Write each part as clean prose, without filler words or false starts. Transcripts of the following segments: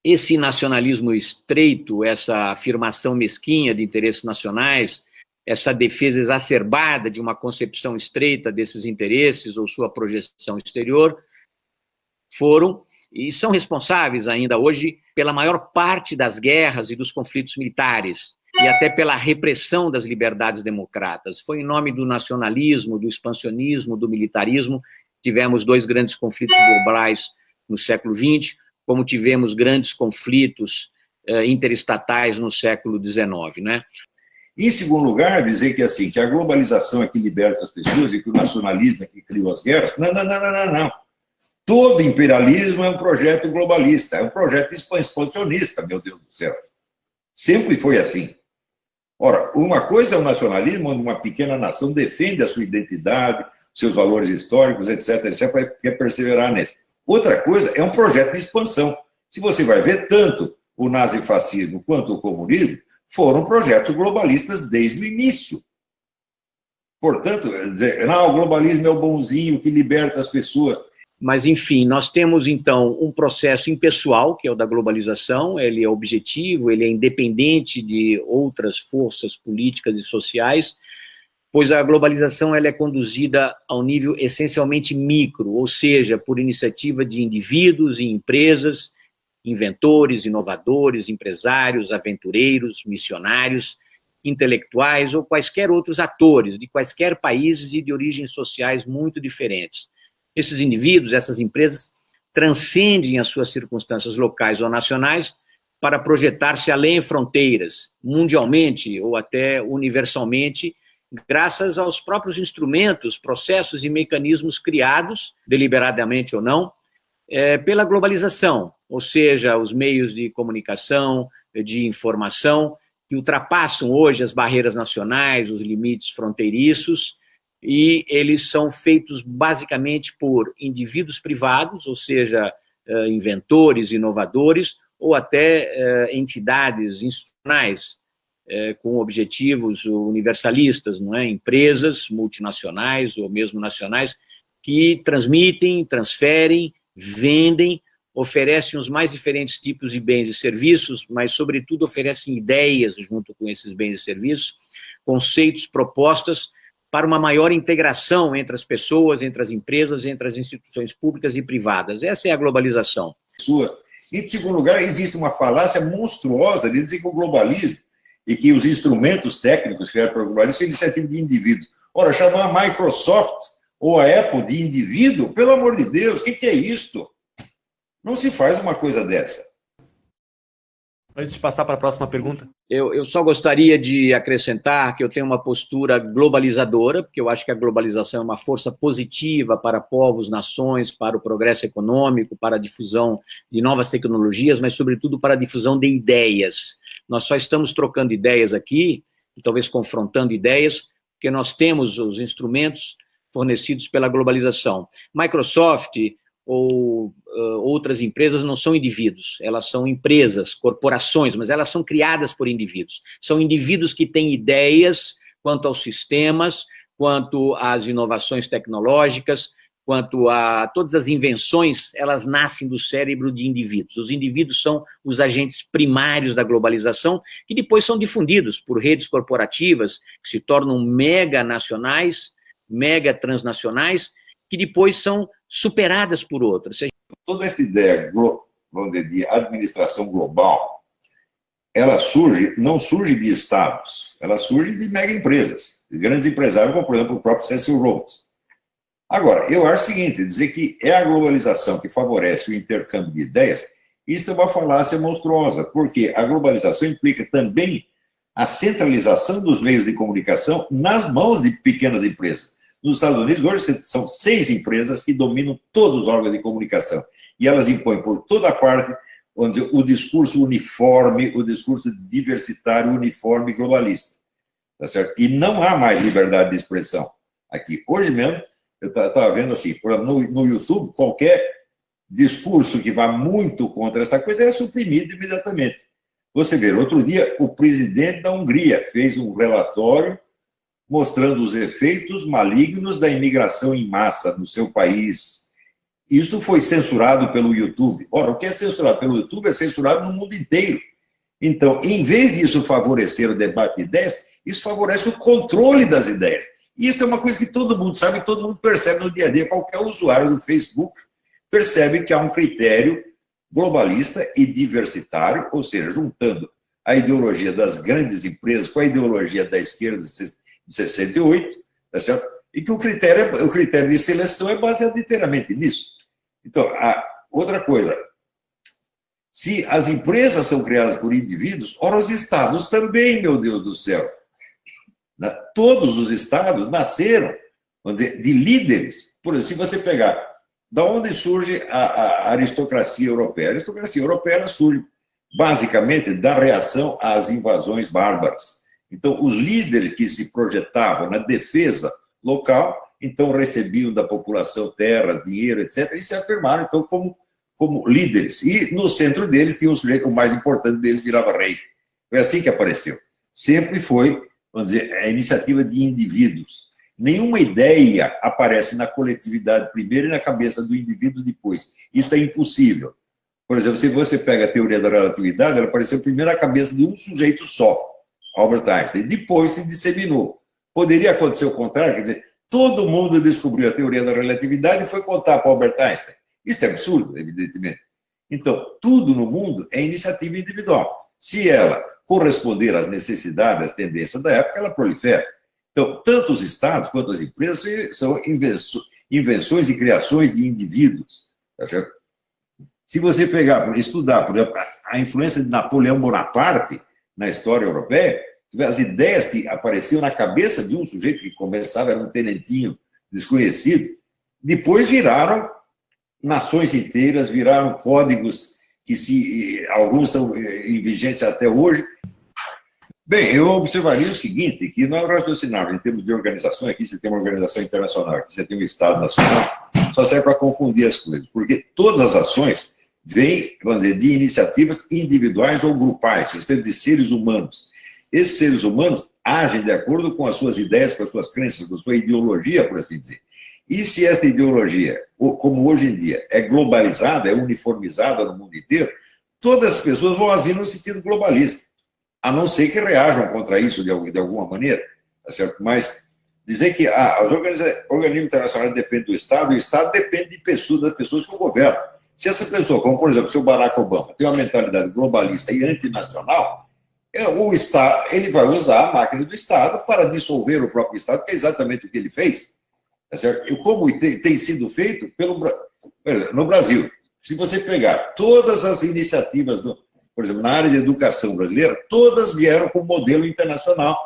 esse nacionalismo estreito, essa afirmação mesquinha de interesses nacionais, essa defesa exacerbada de uma concepção estreita desses interesses ou sua projeção exterior, foram e são responsáveis ainda hoje pela maior parte das guerras e dos conflitos militares, e até pela repressão das liberdades democratas. Foi em nome do nacionalismo, do expansionismo, do militarismo, tivemos 2 grandes conflitos globais no século XX, como tivemos grandes conflitos interestatais no século XIX, né? Em segundo lugar, dizer que, assim, que a globalização é que liberta as pessoas e que o nacionalismo é que criou as guerras. Não. Todo imperialismo é um projeto globalista, é um projeto expansionista, meu Deus do céu. Sempre foi assim. Ora, uma coisa é o nacionalismo, onde uma pequena nação defende a sua identidade, seus valores históricos, etc., quer perseverar nisso. Outra coisa é um projeto de expansão. Se você vai ver, tanto o nazifascismo quanto o comunismo foram projetos globalistas desde o início. Portanto, dizer, não, o globalismo é o bonzinho que liberta as pessoas. Mas, enfim, nós temos, então, um processo impessoal, que é o da globalização, ele é objetivo, ele é independente de outras forças políticas e sociais, pois a globalização ela é conduzida ao nível essencialmente micro, ou seja, por iniciativa de indivíduos e empresas, inventores, inovadores, empresários, aventureiros, missionários, intelectuais ou quaisquer outros atores de quaisquer países e de origens sociais muito diferentes. Esses indivíduos, essas empresas, transcendem as suas circunstâncias locais ou nacionais para projetar-se além fronteiras, mundialmente ou até universalmente, graças aos próprios instrumentos, processos e mecanismos criados, deliberadamente ou não, pela globalização, ou seja, os meios de comunicação, de informação, que ultrapassam hoje as barreiras nacionais, os limites fronteiriços, e eles são feitos basicamente por indivíduos privados, ou seja, inventores, inovadores, ou até entidades institucionais com objetivos universalistas, não é? Empresas multinacionais ou mesmo nacionais que transmitem, transferem, vendem, oferecem os mais diferentes tipos de bens e serviços, mas, sobretudo, oferecem ideias junto com esses bens e serviços, conceitos, propostas para uma maior integração entre as pessoas, entre as empresas, entre as instituições públicas e privadas. Essa é a globalização. E, em segundo lugar, existe uma falácia monstruosa de dizer que o globalismo e que os instrumentos técnicos criados para o globalismo são iniciativa de indivíduos. Ora, chamar a Microsoft ou a Apple de indivíduo, pelo amor de Deus, o que é isto? Não se faz uma coisa dessa. Antes de passar para a próxima pergunta. Eu só gostaria de acrescentar que eu tenho uma postura globalizadora, porque eu acho que a globalização é uma força positiva para povos, nações, para o progresso econômico, para a difusão de novas tecnologias, mas, sobretudo, para a difusão de ideias. Nós só estamos trocando ideias aqui, e talvez confrontando ideias, porque nós temos os instrumentos fornecidos pela globalização. Microsoft ou outras empresas não são indivíduos, elas são empresas, corporações, mas elas são criadas por indivíduos. São indivíduos que têm ideias quanto aos sistemas, quanto às inovações tecnológicas, quanto a todas as invenções, elas nascem do cérebro de indivíduos. Os indivíduos são os agentes primários da globalização, que depois são difundidos por redes corporativas, que se tornam mega nacionais, mega transnacionais, que depois são superadas por outras. Toda essa ideia de administração global, ela não surge de estados, ela surge de mega empresas, de grandes empresários, como, por exemplo, o próprio Cecil Rhodes. Agora, eu acho o seguinte, dizer que é a globalização que favorece o intercâmbio de ideias, isso é uma falácia monstruosa, porque a globalização implica também a centralização dos meios de comunicação nas mãos de pequenas empresas. Nos Estados Unidos, hoje, são 6 empresas que dominam todos os órgãos de comunicação. E elas impõem por toda parte onde o discurso uniforme, o discurso diversitário, uniforme e globalista. Tá certo? E não há mais liberdade de expressão aqui. Hoje mesmo, eu estava vendo assim, no YouTube, qualquer discurso que vá muito contra essa coisa é suprimido imediatamente. Você vê, outro dia, o presidente da Hungria fez um relatório mostrando os efeitos malignos da imigração em massa no seu país. Isso foi censurado pelo YouTube. Ora, o que é censurado pelo YouTube é censurado no mundo inteiro. Então, em vez disso favorecer o debate de ideias, isso favorece o controle das ideias. E isso é uma coisa que todo mundo sabe, todo mundo percebe no dia a dia. Qualquer usuário do Facebook percebe que há um critério globalista e diversitário, ou seja, juntando a ideologia das grandes empresas com a ideologia da esquerda de 68, tá certo? E que o critério de seleção é baseado inteiramente nisso. Então, outra coisa, se as empresas são criadas por indivíduos, ora, os estados também, meu Deus do céu. Todos os estados nasceram, vamos dizer, de líderes. Por exemplo, se você pegar, da onde surge a aristocracia europeia? A aristocracia europeia surge basicamente da reação às invasões bárbaras. Então, os líderes que se projetavam na defesa local, então recebiam da população terras, dinheiro, etc., e se afirmaram, então, como líderes. E no centro deles tinha um sujeito, o mais importante deles virava rei. Foi assim que apareceu. Sempre foi, vamos dizer, a iniciativa de indivíduos. Nenhuma ideia aparece na coletividade primeiro e na cabeça do indivíduo depois. Isso é impossível. Por exemplo, se você pega a teoria da relatividade, ela apareceu primeiro na cabeça de um sujeito só, Albert Einstein, depois se disseminou. Poderia acontecer o contrário, quer dizer, todo mundo descobriu a teoria da relatividade e foi contar para Albert Einstein. Isso é absurdo, evidentemente. Então, tudo no mundo é iniciativa individual. Se ela corresponder às necessidades, às tendências da época, ela prolifera. Então, tanto os estados quanto as empresas são invenções e criações de indivíduos. Tá certo? Se você pegar, estudar, por exemplo, a influência de Napoleão Bonaparte na história europeia, as ideias que apareciam na cabeça de um sujeito que começava, era um tenentinho desconhecido, depois viraram nações inteiras, viraram códigos que alguns estão em vigência até hoje. Bem, eu observaria o seguinte, que nós raciocinarmos em termos de organização, aqui você tem uma organização internacional, aqui você tem um Estado nacional, só serve para confundir as coisas, porque todas as ações vêm, vamos dizer, de iniciativas individuais ou grupais, ou seja, de seres humanos. Esses seres humanos agem de acordo com as suas ideias, com as suas crenças, com a sua ideologia, por assim dizer. E se esta ideologia, como hoje em dia, é globalizada, é uniformizada no mundo inteiro, todas as pessoas vão agir no sentido globalista, a não ser que reajam contra isso de alguma maneira, tá certo? Mas dizer que os organismos internacionais dependem do Estado, e o Estado depende das pessoas que o governam. Se essa pessoa, como por exemplo o seu Barack Obama, tem uma mentalidade globalista e antinacional, o Estado, ele vai usar a máquina do Estado para dissolver o próprio Estado, que é exatamente o que ele fez. Tá certo? E como tem sido feito no Brasil. Se você pegar todas as iniciativas, por exemplo, na área de educação brasileira, todas vieram com modelo internacional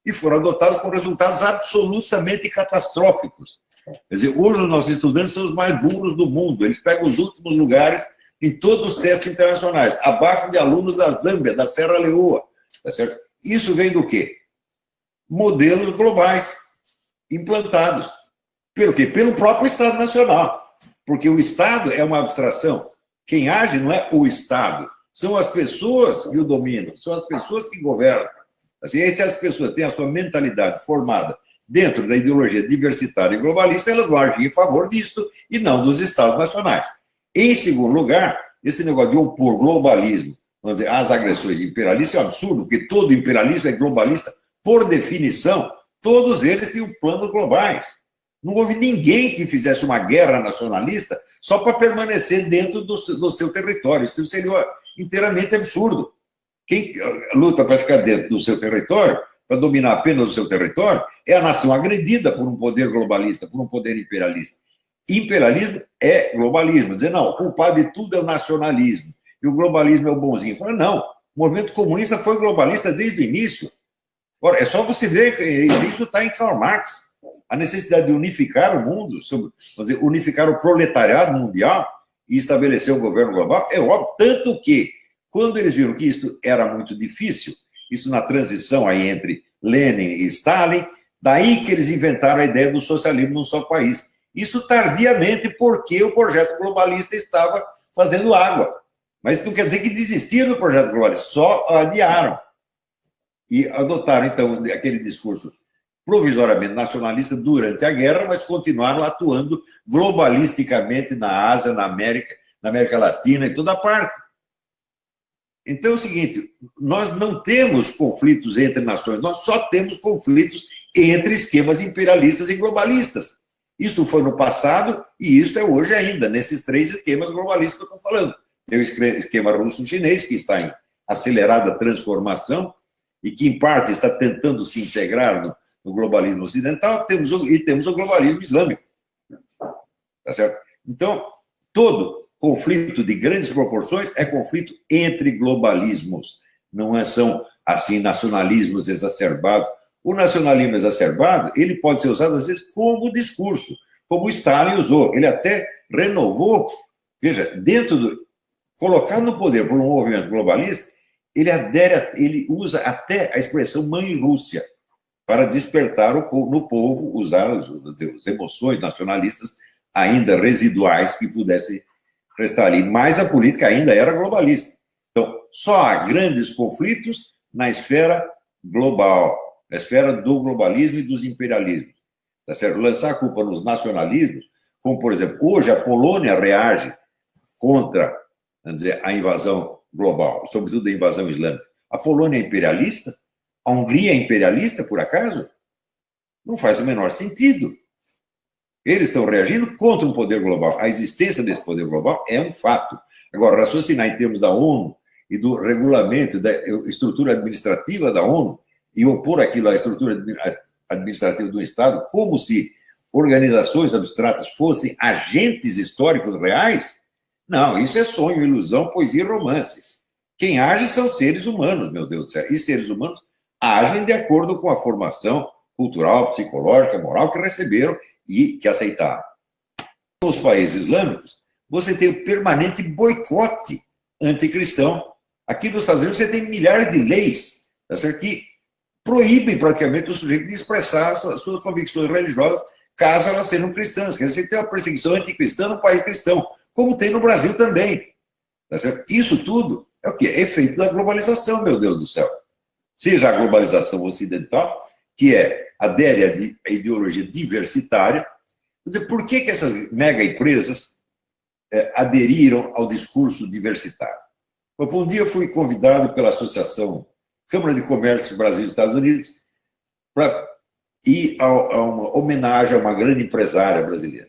e foram adotadas com resultados absolutamente catastróficos. Quer dizer, hoje os nossos estudantes são os mais burros do mundo, eles pegam os últimos lugares em todos os testes internacionais, abaixo de alunos da Zâmbia, da Serra Leoa. Tá certo? Isso vem do quê? Modelos globais implantados. Pelo quê? Pelo próprio Estado Nacional. Porque o Estado é uma abstração. Quem age não é o Estado, são as pessoas que o dominam, são as pessoas que governam. Assim, se as pessoas têm a sua mentalidade formada dentro da ideologia diversitária e globalista, elas vão agir em favor disto e não dos Estados nacionais. Em segundo lugar, esse negócio de opor globalismo, vamos dizer, às agressões imperialistas é um absurdo, porque todo imperialismo é globalista, por definição, todos eles têm planos globais. Não houve ninguém que fizesse uma guerra nacionalista só para permanecer dentro do seu território. Isso seria inteiramente absurdo. Quem luta para ficar dentro do seu território, para dominar apenas o seu território, é a nação agredida por um poder globalista, por um poder imperialista. Imperialismo é globalismo. Dizer, não, o culpado de tudo é o nacionalismo, e o globalismo é o bonzinho. Fala, não, o movimento comunista foi globalista desde o início. Ora, é só você ver que isso está em Karl Marx. A necessidade de unificar o mundo, vamos dizer, unificar o proletariado mundial e estabelecer um governo global, é óbvio, tanto que, quando eles viram que isso era muito difícil, isso na transição aí entre Lenin e Stalin, daí que eles inventaram a ideia do socialismo num só país. Isso tardiamente, porque o projeto globalista estava fazendo água. Mas não quer dizer que desistiram do projeto globalista, só adiaram. E adotaram, então, aquele discurso provisoriamente nacionalistas durante a guerra, mas continuaram atuando globalisticamente na Ásia, na América Latina, em toda parte. Então é o seguinte, nós não temos conflitos entre nações, nós só temos conflitos entre esquemas imperialistas e globalistas. Isso foi no passado e isso é hoje ainda, nesses 3 esquemas globalistas que eu estou falando. Tem o esquema russo-chinês, que está em acelerada transformação e que, em parte, está tentando se integrar no globalismo ocidental, temos o globalismo islâmico. Tá certo? Então, todo conflito de grandes proporções é conflito entre globalismos, não são, assim, nacionalismos exacerbados. O nacionalismo exacerbado, ele pode ser usado, às vezes, como discurso, como o Stalin usou. Ele até renovou, veja, colocado no poder por um movimento globalista, ele usa até a expressão mãe Rússia para despertar no povo, usar as emoções nacionalistas ainda residuais que pudessem restar ali. Mas a política ainda era globalista. Então, só há grandes conflitos na esfera global, na esfera do globalismo e dos imperialismos. Tá certo? Lançar a culpa nos nacionalismos, como, por exemplo, hoje a Polônia reage contra, vamos dizer, a invasão global, sobretudo a invasão islâmica. A Polônia é imperialista? A Hungria é imperialista, por acaso? Não faz o menor sentido. Eles estão reagindo contra um poder global. A existência desse poder global é um fato. Agora, raciocinar em termos da ONU e do regulamento, da estrutura administrativa da ONU, e opor aquilo à estrutura administrativa do Estado, como se organizações abstratas fossem agentes históricos reais, não, isso é sonho, ilusão, poesia e romance. Quem age são seres humanos, meu Deus do céu. E seres humanos agem de acordo com a formação cultural, psicológica, moral que receberam e que aceitaram. Nos países islâmicos, você tem o permanente boicote anticristão. Aqui nos Estados Unidos você tem milhares de leis, tá certo? Que proíbem praticamente o sujeito de expressar suas convicções religiosas, caso elas sejam cristãs. Quer dizer, você tem uma perseguição anticristã no país cristão, como tem no Brasil também. Tá certo? Isso tudo é o quê? É efeito da globalização, meu Deus do céu. Seja a globalização ocidental, que adere à ideologia diversitária. Por que essas mega empresas aderiram ao discurso diversitário? Um dia eu fui convidado pela Associação Câmara de Comércio Brasil e Estados Unidos para ir a uma homenagem a uma grande empresária brasileira.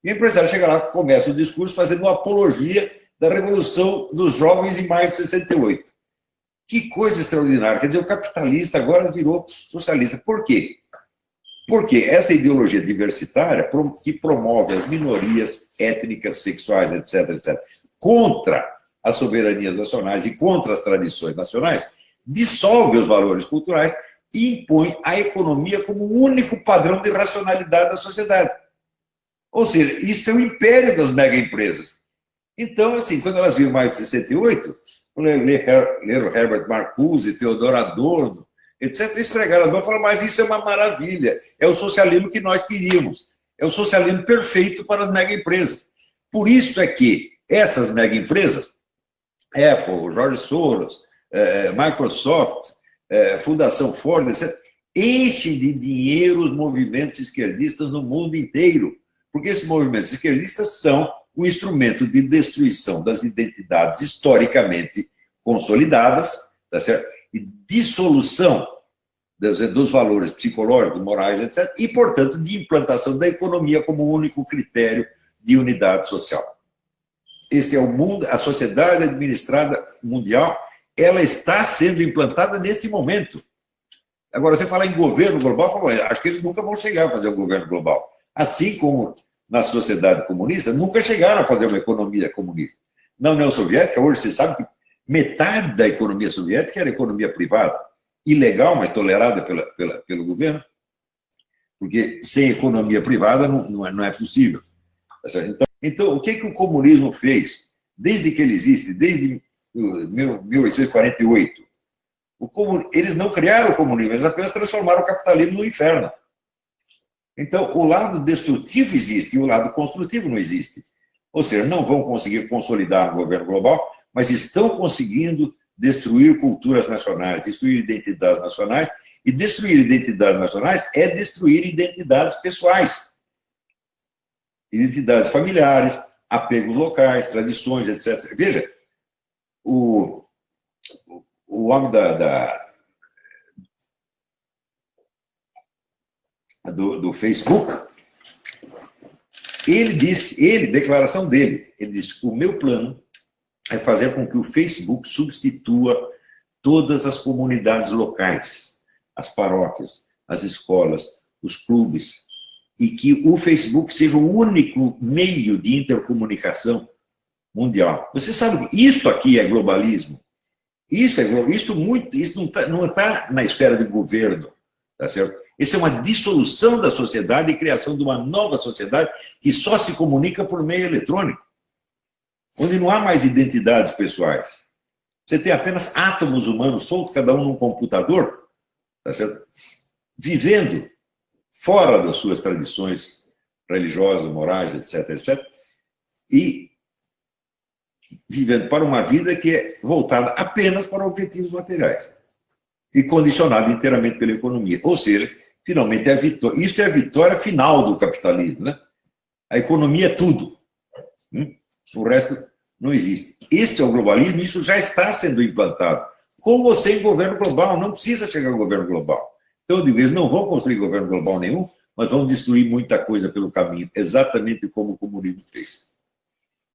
E a empresária chega lá, começa o discurso fazendo uma apologia da Revolução dos Jovens em maio de 68. Que coisa extraordinária. Quer dizer, o capitalista agora virou socialista. Por quê? Porque essa ideologia diversitária que promove as minorias étnicas, sexuais, etc., contra as soberanias nacionais e contra as tradições nacionais, dissolve os valores culturais e impõe a economia como o único padrão de racionalidade da sociedade. Ou seja, isso é o império das mega empresas. Então, assim, quando elas viram mais de 68, leram Herbert Marcuse, Theodor Adorno, etc., esfregaram as mãos e falaram, mas isso é uma maravilha, é o socialismo que nós queríamos, é o socialismo perfeito para as mega empresas. Por isso é que essas mega empresas, Apple, George Soros, Microsoft, Fundação Ford, etc., enchem de dinheiro os movimentos esquerdistas no mundo inteiro, porque esses movimentos esquerdistas são o instrumento de destruição das identidades historicamente consolidadas, tá certo? E dissolução dos valores psicológicos, morais, etc., e, portanto, de implantação da economia como único critério de unidade social. Este é o mundo, a sociedade administrada mundial, ela está sendo implantada neste momento. Agora, você fala em governo global, acho que eles nunca vão chegar a fazer um governo global. Assim como na sociedade comunista, nunca chegaram a fazer uma economia comunista. Na União Soviética, hoje você sabe que metade da economia soviética era economia privada, ilegal, mas tolerada pelo governo, porque sem economia privada não é possível. Então, o que o comunismo fez, desde que ele existe, desde 1848? Eles não criaram o comunismo, eles apenas transformaram o capitalismo no inferno. Então, o lado destrutivo existe e o lado construtivo não existe. Ou seja, não vão conseguir consolidar o governo global, mas estão conseguindo destruir culturas nacionais, destruir identidades nacionais E destruir identidades nacionais é destruir identidades pessoais, identidades familiares, apegos locais, tradições, etc. Veja, o homem do Facebook, ele disse, declaração dele, ele disse: o meu plano é fazer com que o Facebook substitua todas as comunidades locais, as paróquias, as escolas, os clubes, e que o Facebook seja o único meio de intercomunicação mundial. Você sabe que isto aqui é globalismo? Isso não está na esfera de governo, tá certo? Isso é uma dissolução da sociedade e criação de uma nova sociedade que só se comunica por meio eletrônico, onde não há mais identidades pessoais. Você tem apenas átomos humanos soltos, cada um num computador, tá certo? Vivendo fora das suas tradições religiosas, morais, etc., etc., e vivendo para uma vida que é voltada apenas para objetivos materiais e condicionada inteiramente pela economia. Ou seja, finalmente, isso é a vitória final do capitalismo, né? A economia é tudo. O resto não existe. Este é o globalismo, isso já está sendo implantado. Com ou sem governo global, não precisa chegar ao governo global. Então, eu digo, eles não vão construir governo global nenhum, mas vão destruir muita coisa pelo caminho, exatamente como o comunismo fez.